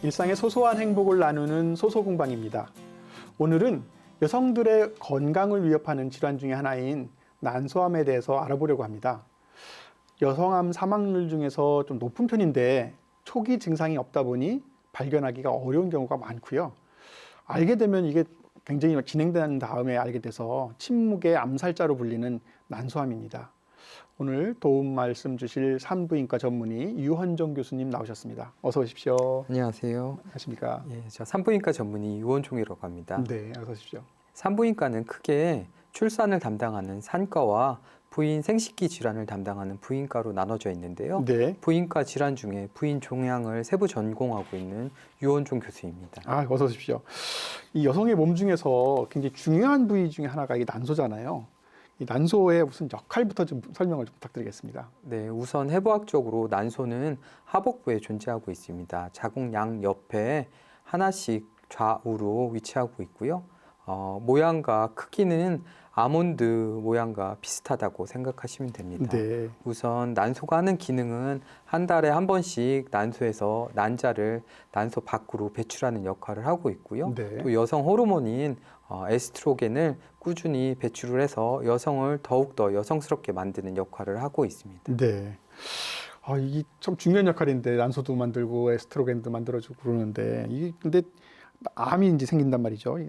일상의 소소한 행복을 나누는 소소공방입니다. 오늘은 여성들의 건강을 위협하는 질환 중에 하나인 난소암에 대해서 알아보려고 합니다. 여성암 사망률 중에서 좀 높은 편인데 초기 증상이 없다 보니 발견하기가 어려운 경우가 많고요. 알게 되면 이게 굉장히 진행된 다음에 알게 돼서 침묵의 암살자로 불리는 난소암입니다. 오늘 도움 말씀 주실 산부인과 전문의 유헌정 교수님 나오셨습니다. 어서 오십시오. 안녕하세요. 안녕하십니까? 예, 저 산부인과 전문의 유원종이라고 합니다. 네, 어서 오십시오. 산부인과는 크게 출산을 담당하는 산과와 부인 생식기 질환을 담당하는 부인과로 나눠져 있는데요. 네. 부인과 질환 중에 부인 종양을 세부 전공하고 있는 유원종 교수입니다. 어서 오십시오. 이 여성의 몸 중에서 굉장히 중요한 부위 중에 하나가 이 난소잖아요. 이 난소의 무슨 역할부터 좀 설명을 좀 부탁드리겠습니다. 네, 우선 해부학적으로 난소는 하복부에 존재하고 있습니다. 자궁 양 옆에 하나씩 좌우로 위치하고 있고요. 모양과 크기는 아몬드 모양과 비슷하다고 생각하시면 됩니다. 네. 우선 난소가 하는 기능은 한 달에 한 번씩 난소에서 난자를 난소 밖으로 배출하는 역할을 하고 있고요. 네. 또 여성 호르몬인 에스트로겐을 꾸준히 배출을 해서 여성을 더욱더 여성스럽게 만드는 역할을 하고 있습니다. 네. 이게 참 중요한 역할인데 난소도 만들고 에스트로겐도 만들어주고 그러는데 이게 근데 암이 이제 생긴단 말이죠.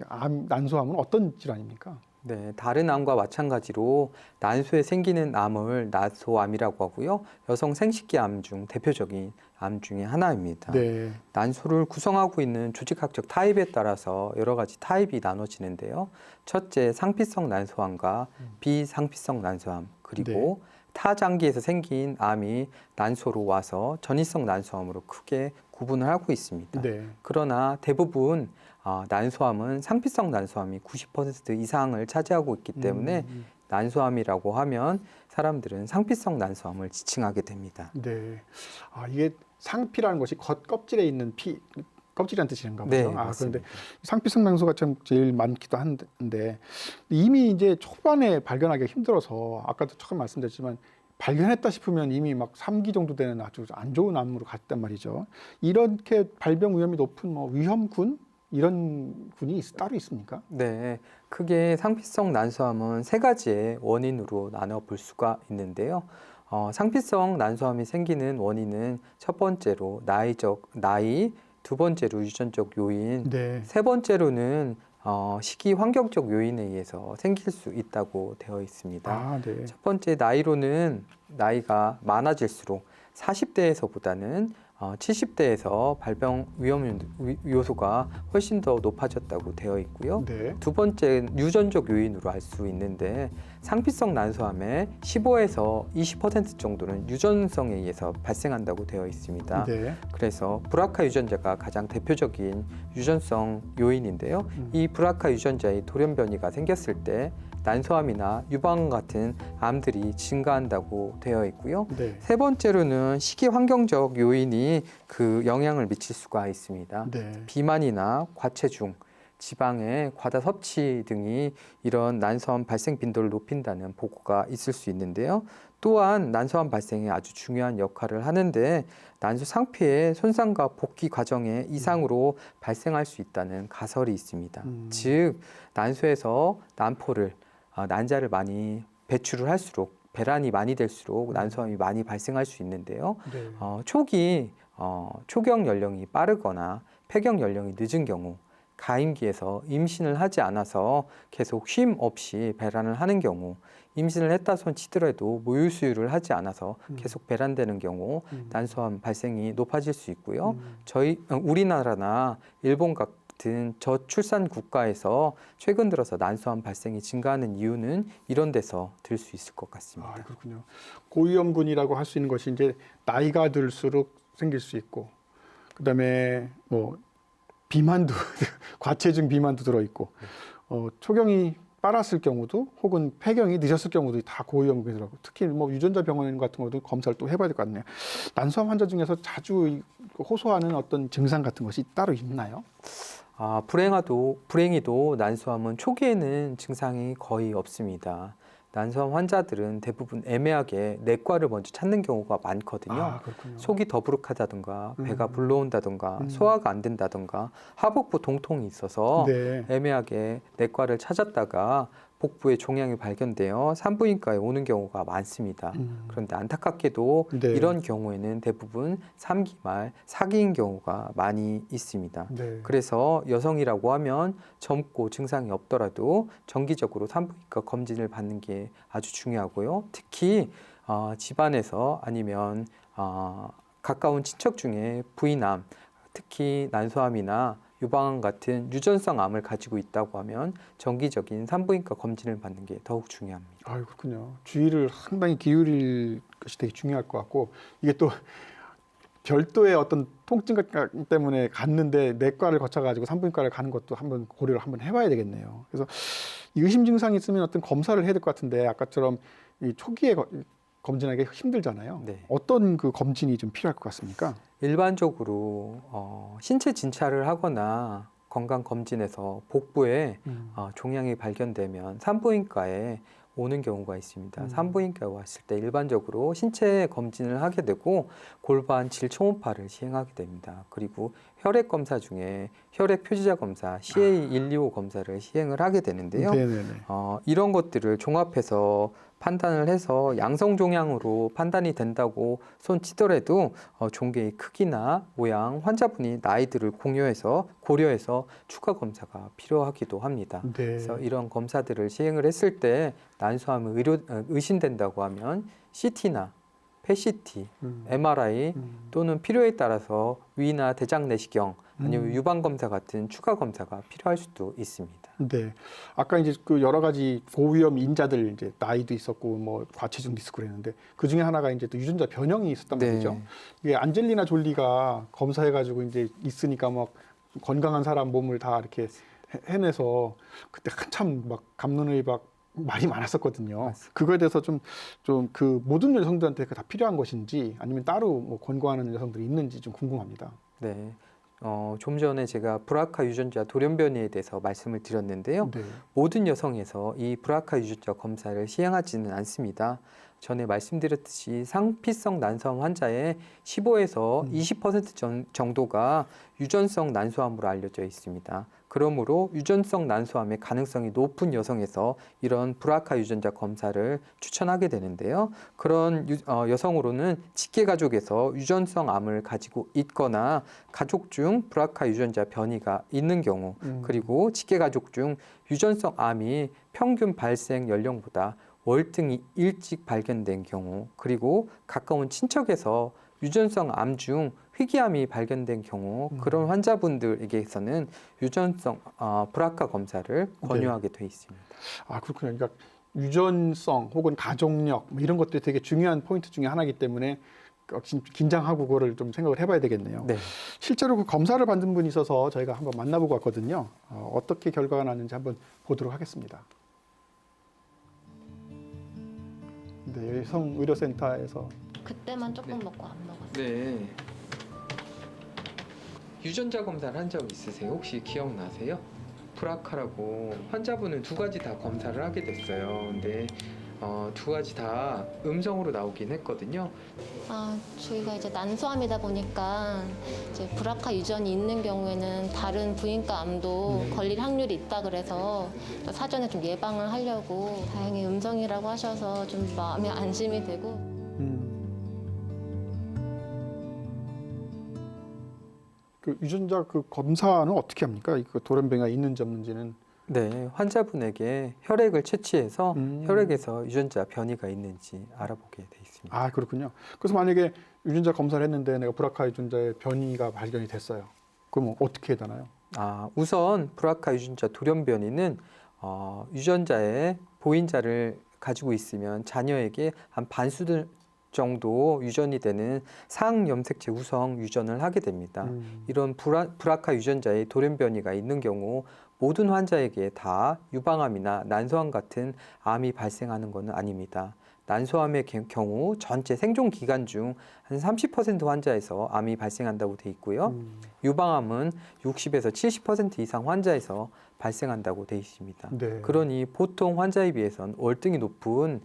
난소암은 어떤 질환입니까? 네, 다른 암과 마찬가지로 난소에 생기는 암을 난소암이라고 하고요. 여성 생식기 암 중 대표적인 암 중에 하나입니다. 네. 난소를 구성하고 있는 조직학적 타입에 따라서 여러 가지 타입이 나눠지는데요. 첫째, 상피성 난소암과 비상피성 난소암, 그리고 타장기에서 생긴 암이 난소로 와서 전이성 난소암으로 크게 구분을 하고 있습니다. 네. 그러나 대부분 난소암은 상피성 난소암이 90% 이상을 차지하고 있기 때문에 난소암이라고 하면 사람들은 상피성 난소암을 지칭하게 됩니다. 네. 이게 상피라는 것이 겉껍질에 있는 껍질이라는 뜻인가 보죠. 네, 그런데 맞습니다. 상피성 난소가 참 제일 많기도 한데 이미 이제 초반에 발견하기가 힘들어서 아까도 처음 말씀드렸지만 발견했다 싶으면 이미 막 3기 정도 되는 아주 안 좋은 암으로 갔단 말이죠. 이렇게 발병 위험이 높은 위험군 이런 군이 따로 있습니까? 네, 크게 상피성 난소암은 세 가지의 원인으로 나눠 볼 수가 있는데요. 상피성 난소암이 생기는 원인은 첫 번째로 나이, 두 번째로 유전적 요인, 네. 세 번째로는 식이 환경적 요인에 의해서 생길 수 있다고 되어 있습니다. 네. 첫 번째 나이로는 나이가 많아질수록 40대에서보다는 70대에서 발병 위험 요소가 훨씬 더 높아졌다고 되어 있고요. 네. 두 번째 유전적 요인으로 알 수 있는데 상피성 난소암의 15에서 20% 정도는 유전성에 의해서 발생한다고 되어 있습니다. 네. 그래서 브라카 유전자가 가장 대표적인 유전성 요인인데요. 이 브라카 유전자의 돌연 변이가 생겼을 때 난소암이나 유방 같은 암들이 증가한다고 되어 있고요. 네. 세 번째로는 식이 환경적 요인이 그 영향을 미칠 수가 있습니다. 네. 비만이나 과체중, 지방의 과다 섭취 등이 이런 난소암 발생 빈도를 높인다는 보고가 있을 수 있는데요. 또한 난소암 발생에 아주 중요한 역할을 하는데 난소 상피의 손상과 복귀 과정의 이상으로 발생할 수 있다는 가설이 있습니다. 즉 난소에서 난자를 많이 배출을 할수록 배란이 많이 될수록 난소암이 많이 발생할 수 있는데요. 네. 초기 초경 연령이 빠르거나 폐경 연령이 늦은 경우, 가임기에서 임신을 하지 않아서 계속 쉼 없이 배란을 하는 경우, 임신을 했다 손 치더라도 모유 수유를 하지 않아서 계속 배란되는 경우 난소암 발생이 높아질 수 있고요. 우리나라나 일본 같은 저출산 국가에서 최근 들어서 난소암 발생이 증가하는 이유는 이런 데서 들 수 있을 것 같습니다. 그렇군요. 고위험군이라고 할 수 있는 것이 이제 나이가 들수록 생길 수 있고, 그다음에 비만도 과체중 비만도 들어 있고, 초경이 빨았을 경우도 혹은 폐경이 늦었을 경우도 다 고위험군이더라고. 특히 유전자 병원 같은 것도 검사를 또 해봐야 될 것 같네요. 난소암 환자 중에서 자주 호소하는 어떤 증상 같은 것이 따로 있나요? 불행히도 난소암은 초기에는 증상이 거의 없습니다. 난소암 환자들은 대부분 애매하게 내과를 먼저 찾는 경우가 많거든요. 아, 그렇군요. 속이 더부룩하다든가 배가 음. 불러온다든가 음. 소화가 안 된다든가 하복부 동통이 있어서 네. 애매하게 내과를 찾았다가 복부에 종양이 발견되어 산부인과에 오는 경우가 많습니다. 그런데 안타깝게도 네. 이런 경우에는 대부분 3기 말 4기인 경우가 많이 있습니다. 네. 그래서 여성이라고 하면 젊고 증상이 없더라도 정기적으로 산부인과 검진을 받는 게 아주 중요하고요. 특히 집안에서 아니면 가까운 친척 중에 부인암, 특히 난소암이나 유방암 같은 유전성 암을 가지고 있다고 하면 정기적인 산부인과 검진을 받는 게 더욱 중요합니다. 아, 그렇군요. 주의를 상당히 기울일 것이 되게 중요할 것 같고, 이게 또 별도의 어떤 통증 때문에 갔는데 내과를 거쳐가지고 산부인과를 가는 것도 한번 고려를 한번 해봐야 되겠네요. 그래서 이 의심 증상이 있으면 어떤 검사를 해야 될 것 같은데, 아까처럼 이 초기에 검진하기 힘들잖아요. 네. 어떤 그 검진이 좀 필요할 것 같습니까? 일반적으로 신체 진찰을 하거나 건강 검진에서 복부에 종양이 발견되면 산부인과에 오는 경우가 있습니다. 산부인과에 왔을 때 일반적으로 신체 검진을 하게 되고 골반 질 초음파를 시행하게 됩니다. 그리고 혈액 검사 중에 혈액 표지자 검사 CA125 검사를 시행을 하게 되는데요. 네네네. 이런 것들을 종합해서 판단을 해서 양성 종양으로 판단이 된다고 손치더라도 종괴의 크기나 모양, 환자분이 나이들을 고려해서 추가 검사가 필요하기도 합니다. 네. 그래서 이런 검사들을 시행을 했을 때 난소암이 의심된다고 하면 CT나 PET-CT, MRI 또는 필요에 따라서 위나 대장 내시경 아니면 유방 검사 같은 추가 검사가 필요할 수도 있습니다. 네. 아까 이제 그 여러 가지 고위험 인자들 이제 나이도 있었고 뭐 과체중도 있었고 그랬는데 그 중에 하나가 이제 또 유전자 변형이 있었단 말이죠. 이게 안젤리나 졸리가 검사해가지고 이제 있으니까 막 건강한 사람 몸을 다 이렇게 해내서 그때 한참 막 갑론의 막 말이 많았었거든요. 맞습니다. 그거에 대해서 좀 그 모든 여성들한테 다 필요한 것인지 아니면 따로 뭐 권고하는 여성들이 있는지 좀 궁금합니다. 네. 좀 전에 제가 브라카 유전자 돌연변이에 대해서 말씀을 드렸는데요. 네. 모든 여성에서 이 브라카 유전자 검사를 시행하지는 않습니다. 전에 말씀드렸듯이 상피성 난소암 환자의 15에서 20% 정도가 유전성 난소암으로 알려져 있습니다. 그러므로 유전성 난소암의 가능성이 높은 여성에서 이런 브라카 유전자 검사를 추천하게 되는데요. 그런 여성으로는 직계 가족에서 유전성 암을 가지고 있거나 가족 중 브라카 유전자 변이가 있는 경우, 그리고 직계 가족 중 유전성 암이 평균 발생 연령보다 월등히 일찍 발견된 경우, 그리고 가까운 친척에서 유전성 암 중 희귀암이 발견된 경우, 그런 환자분들에게서는 유전성 브라카 검사를 권유하게 돼 있습니다. 아, 그렇군요. 그러니까 유전성 혹은 가족력 뭐 이런 것들이 되게 중요한 포인트 중에 하나이기 때문에 긴장하고 그거를 좀 생각을 해봐야 되겠네요. 네. 실제로 그 검사를 받은 분이 있어서 저희가 한번 만나보고 왔거든요. 어떻게 결과가 났는지 한번 보도록 하겠습니다. 네, 여성의료센터에서 그때만 조금 먹고 안 먹었어요. 네. 유전자 검사를 한 적 있으세요? 혹시 기억나세요? 브라카라고 환자분은 두 가지 다 검사를 하게 됐어요. 근데 두 가지 다 음성으로 나오긴 했거든요. 저희가 이제 난소암이다 보니까 이제 브라카 유전이 있는 경우에는 다른 부인과 암도 걸릴 확률이 있다 그래서 사전에 좀 예방을 하려고 다행히 음성이라고 하셔서 좀 마음이 안심이 되고. 그 유전자 그 검사는 어떻게 합니까? 그 돌연변이가 있는지 없는지는. 네, 환자분에게 혈액을 채취해서 음. 혈액에서 유전자 변이가 있는지 알아보게 돼 있습니다. 아, 그렇군요. 그래서 만약에 유전자 검사를 했는데 내가 브라카 유전자의 변이가 발견이 됐어요. 그럼 어떻게 해야 되나요? 우선 브라카 유전자 돌연변이는 유전자의 보인자를 가지고 있으면 자녀에게 한 반수 정도 유전이 되는 상염색체 우성 유전을 하게 됩니다. 이런 브라카 유전자의 돌연변이가 있는 경우 모든 환자에게 다 유방암이나 난소암 같은 암이 발생하는 것은 아닙니다. 난소암의 경우 전체 생존 기간 중 한 30% 환자에서 암이 발생한다고 돼 있고요. 유방암은 60에서 70% 이상 환자에서 발생한다고 돼 있습니다. 네. 그러니 보통 환자에 비해서는 월등히 높은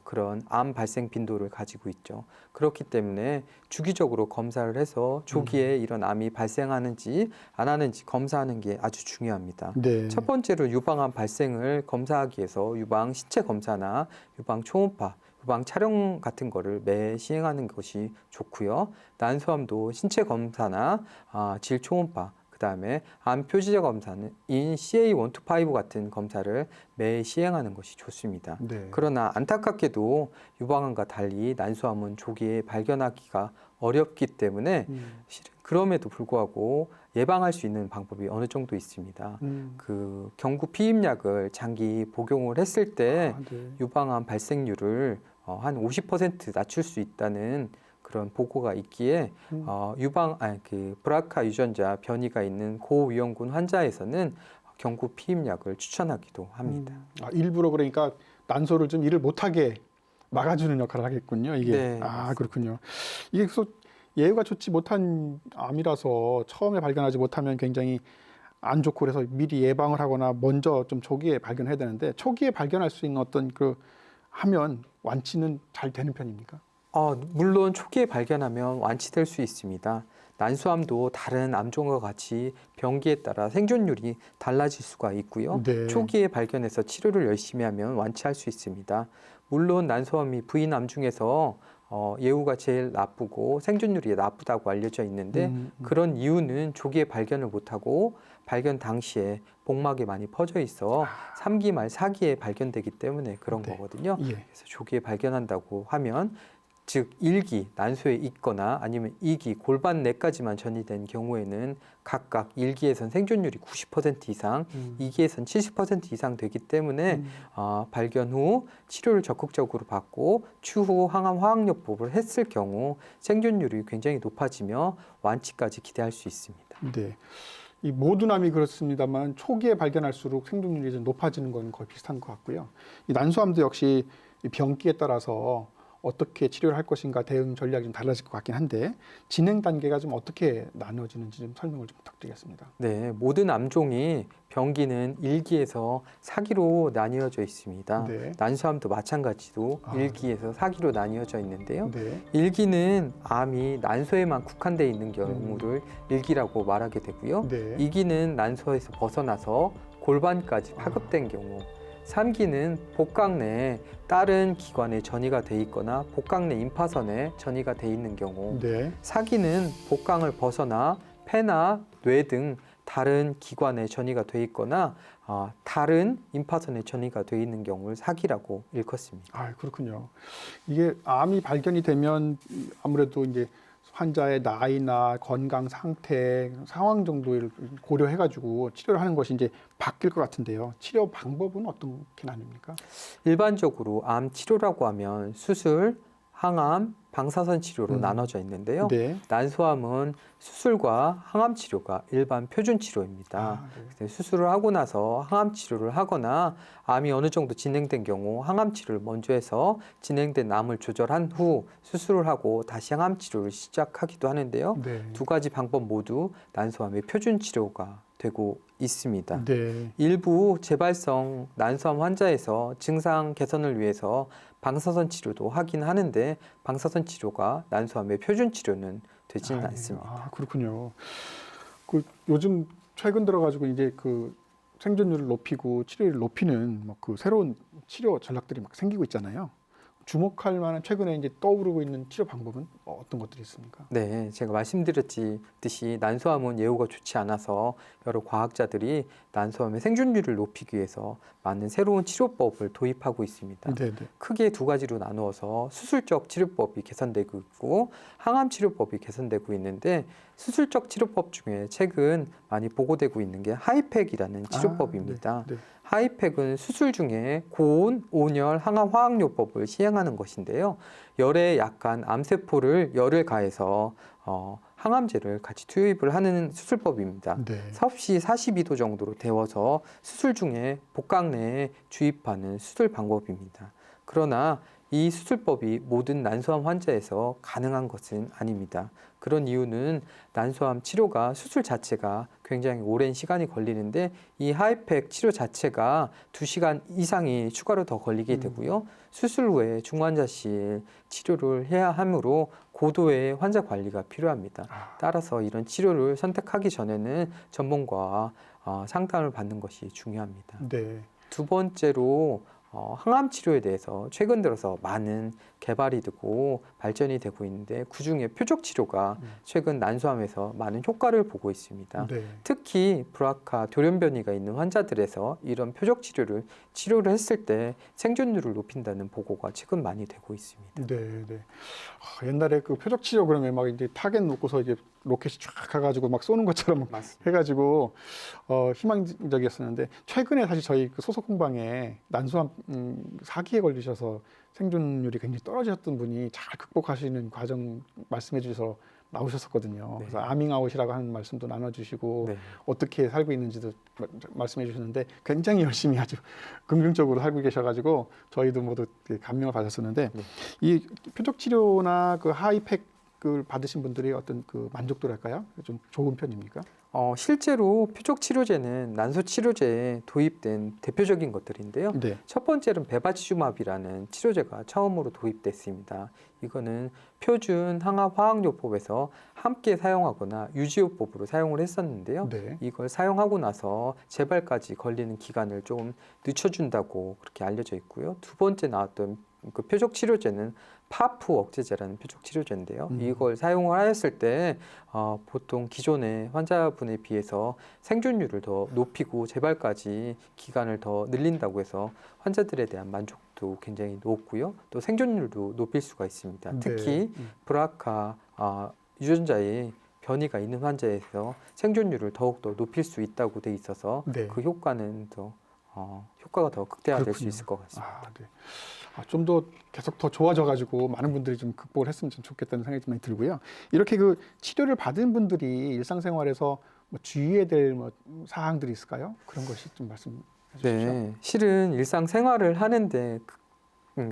그런 암 발생 빈도를 가지고 있죠. 그렇기 때문에 주기적으로 검사를 해서 조기에 이런 암이 발생하는지 안 하는지 검사하는 게 아주 중요합니다. 네. 첫 번째로 유방암 발생을 검사하기 위해서 유방 신체 검사나 유방 초음파, 유방 촬영 같은 거를 매 시행하는 것이 좋고요. 난소암도 신체 검사나 질 초음파, 그다음에 암 표시자 검사는 CA125 같은 검사를 매 시행하는 것이 좋습니다. 네. 그러나 안타깝게도 유방암과 달리 난소암은 조기에 발견하기가 어렵기 때문에 실은 그럼에도 불구하고 예방할 수 있는 방법이 어느 정도 있습니다. 그 경구 피임약을 장기 복용을 했을 때 네. 유방암 발생률을 한 50% 낮출 수 있다는 그런 보고가 있기에 브라카 유전자 변이가 있는 고위험군 환자에서는 경구 피임약을 추천하기도 합니다. 일부러 그러니까 난소를 좀 일을 못하게 막아주는 역할을 하겠군요. 이게 네, 그렇군요. 이게 그래서 예후가 좋지 못한 암이라서 처음에 발견하지 못하면 굉장히 안 좋고 그래서 미리 예방을 하거나 먼저 좀 초기에 발견해야 되는데 초기에 발견할 수 있는 어떤 하면 완치는 잘 되는 편입니까? 물론 초기에 발견하면 완치될 수 있습니다. 난소암도 다른 암종과 같이 병기에 따라 생존율이 달라질 수가 있고요. 네. 초기에 발견해서 치료를 열심히 하면 완치할 수 있습니다. 물론 난소암이 부인암 중에서 예후가 제일 나쁘고 생존율이 나쁘다고 알려져 있는데 그런 이유는 조기에 발견을 못하고 발견 당시에 복막에 많이 퍼져 있어 3기 말 4기에 발견되기 때문에 그런 네. 거거든요. 예. 그래서 조기에 발견한다고 하면 즉 1기 난소에 있거나 아니면 2기 골반 내까지만 전이된 경우에는 각각 1기에선 생존율이 90% 이상, 2기에선 70% 이상 되기 때문에 발견 후 치료를 적극적으로 받고 추후 항암 화학요법을 했을 경우 생존율이 굉장히 높아지며 완치까지 기대할 수 있습니다. 네. 이 모든 암이 그렇습니다만 초기에 발견할수록 생존율이 좀 높아지는 건 거의 비슷한 것 같고요. 이 난소암도 역시 이 병기에 따라서 어떻게 치료를 할 것인가 대응 전략이 좀 달라질 것 같긴 한데 진행 단계가 좀 어떻게 나눠지는지 좀 설명을 좀 부탁드리겠습니다. 네, 모든 암종이 병기는 1기에서 4기로 나뉘어져 있습니다. 네. 난소암도 마찬가지로 1기에서 4기로 나뉘어져 있는데요. 네. 1기는 암이 난소에만 국한되어 있는 경우를 1기라고 말하게 되고요. 네. 2기는 난소에서 벗어나서 골반까지 파급된 경우, 3기는 복강 내에 다른 기관에 전이가 돼 있거나 복강 내 임파선에 전이가 돼 있는 경우, 네. 4기는 복강을 벗어나 폐나 뇌 등 다른 기관에 전이가 돼 있거나 다른 임파선에 전이가 돼 있는 경우를 4기라고 일컫습니다. 그렇군요. 이게 암이 발견이 되면 아무래도 이제 환자의 나이나 건강 상태, 상황 정도를 고려해가지고 치료를 하는 것이 이제 바뀔 것 같은데요. 치료 방법은 어떻게 나뉩니까? 일반적으로 암 치료라고 하면 수술, 항암, 방사선 치료로 나눠져 있는데요. 네. 난소암은 수술과 항암 치료가 일반 표준 치료입니다. 네. 수술을 하고 나서 항암 치료를 하거나 암이 어느 정도 진행된 경우 항암 치료를 먼저 해서 진행된 암을 조절한 후 수술을 하고 다시 항암 치료를 시작하기도 하는데요. 네. 두 가지 방법 모두 난소암의 표준 치료가 되고 있습니다. 네. 일부 재발성 난소암 환자에서 증상 개선을 위해서 방사선 치료도 하긴 하는데 방사선 치료가 난소암의 표준 치료는 되지는 않습니다. 그렇군요. 요즘 최근 들어가지고 이제 생존율을 높이고 치료율을 높이는 새로운 치료 전략들이 막 생기고 있잖아요. 주목할 만한 최근에 이제 떠오르고 있는 치료 방법은 어떤 것들이 있습니까? 네, 제가 말씀드렸듯이 난소암은 예후가 좋지 않아서 여러 과학자들이 난소암의 생존율을 높이기 위해서 많은 새로운 치료법을 도입하고 있습니다. 네. 크게 두 가지로 나누어서 수술적 치료법이 개선되고 있고 항암 치료법이 개선되고 있는데 수술적 치료법 중에 최근 많이 보고되고 있는 게 하이팩이라는 치료법입니다. 네. 하이팩은 수술 중에 고온, 온열, 항암 화학요법을 시행하는 것인데요. 열에 약한 암세포를 열을 가해서 항암제를 같이 투입을 하는 수술법입니다. 네. 섭씨 42도 정도로 데워서 수술 중에 복강 내에 주입하는 수술 방법입니다. 그러나 이 수술법이 모든 난소암 환자에서 가능한 것은 아닙니다. 그런 이유는 난소암 치료가 수술 자체가 굉장히 오랜 시간이 걸리는데 이 하이팩 치료 자체가 2시간 이상이 추가로 더 걸리게 되고요. 수술 후에 중환자실 치료를 해야 하므로 고도의 환자 관리가 필요합니다. 따라서 이런 치료를 선택하기 전에는 전문가와 상담을 받는 것이 중요합니다. 네. 두 번째로 항암 치료에 대해서 최근 들어서 많은 개발이 되고 발전이 되고 있는데 그중에 표적 치료가 최근 난소암에서 많은 효과를 보고 있습니다. 네. 특히 브라카 돌연변이가 있는 환자들에서 이런 표적 치료를 했을 때 생존율을 높인다는 보고가 최근 많이 되고 있습니다. 네, 네. 옛날에 그 표적 치료 그러면 막 이제 타겟 놓고서 이제 로켓이 쫙 가가지고 막 쏘는 것처럼 맞습니다. 해가지고 희망적이었었는데 최근에 사실 저희 그 소속 공방에 난소암 사기에 걸리셔서 생존율이 굉장히 떨어졌던 분이 잘 극복하시는 과정 말씀해 주셔서 나오셨었거든요. 네. 그래서 아밍아웃이라고 하는 말씀도 나눠주시고 네. 어떻게 살고 있는지도 말씀해 주셨는데 굉장히 열심히 아주 긍정적으로 살고 계셔가지고 저희도 모두 감명을 받았었는데 네. 이 표적 치료나 그 하이팩을 받으신 분들의 어떤 그 만족도랄까요? 좀 좋은 편입니까? 실제로 표적 치료제는 난소 치료제에 도입된 대표적인 것들인데요. 네. 첫 번째는 베바치주맙이라는 치료제가 처음으로 도입됐습니다. 이거는 표준 항암 화학요법에서 함께 사용하거나 유지요법으로 사용을 했었는데요. 네. 이걸 사용하고 나서 재발까지 걸리는 기간을 좀 늦춰준다고 그렇게 알려져 있고요. 두 번째 나왔던 그 표적 치료제는 파프 억제제라는 표적 치료제인데요. 이걸 사용을 하였을 때 보통 기존의 환자분에 비해서 생존율을 더 높이고 재발까지 기간을 더 늘린다고 해서 환자들에 대한 만족도 굉장히 높고요. 또 생존율도 높일 수가 있습니다. 네. 특히 브라카 유전자의 변이가 있는 환자에서 생존율을 더욱더 높일 수 있다고 돼 있어서 네. 그 효과는 더 효과가 더 극대화될 수 그렇군요. 있을 것 같습니다. 네. 좀 더 계속 더 좋아져가지고 많은 분들이 좀 극복을 했으면 좀 좋겠다는 생각이 좀 많이 들고요. 이렇게 그 치료를 받은 분들이 일상생활에서 뭐 주의해야 될 뭐 사항들이 있을까요? 그런 것이 좀 말씀해 주십시오. 네, 실은 일상생활을 하는데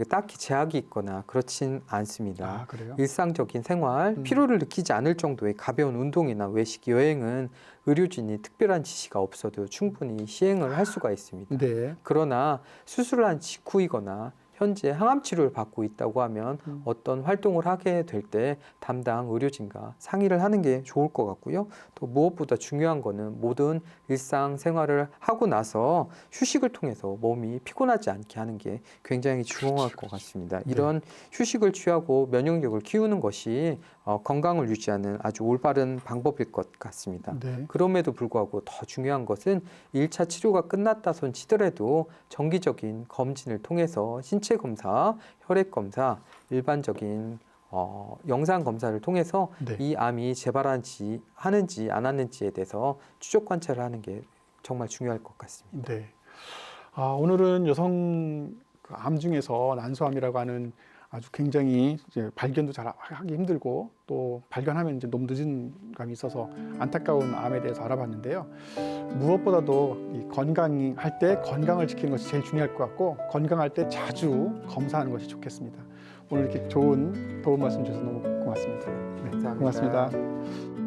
딱히 제약이 있거나 그렇진 않습니다. 그래요? 일상적인 생활, 피로를 느끼지 않을 정도의 가벼운 운동이나 외식, 여행은 의료진이 특별한 지시가 없어도 충분히 시행을 할 수가 있습니다. 네. 그러나 수술을 한 직후이거나 현재 항암 치료를 받고 있다고 하면 어떤 활동을 하게 될 때 담당 의료진과 상의를 하는 게 좋을 것 같고요. 또 무엇보다 중요한 거는 모든 일상 생활을 하고 나서 휴식을 통해서 몸이 피곤하지 않게 하는 게 굉장히 중요할 것 같습니다. 이런 휴식을 취하고 면역력을 키우는 것이 건강을 유지하는 아주 올바른 방법일 것 같습니다. 네. 그럼에도 불구하고 더 중요한 것은 1차 치료가 끝났다 손 치더라도 정기적인 검진을 통해서 신체 검사, 혈액 검사, 일반적인 영상 검사를 통해서 네. 이 암이 재발하는지 안 하는지에 대해서 추적 관찰을 하는 게 정말 중요할 것 같습니다. 네. 오늘은 여성 그 암 중에서 난소암이라고 하는 아주 굉장히 이제 발견도 잘 하기 힘들고 또 발견하면 이제 너무 늦은 감이 있어서 안타까운 암에 대해서 알아봤는데요. 무엇보다도 이 건강히 할 때 건강을 지키는 것이 제일 중요할 것 같고 건강할 때 자주 검사하는 것이 좋겠습니다. 오늘 이렇게 좋은 도움 말씀 주셔서 너무 고맙습니다. 네, 감사합니다. 고맙습니다.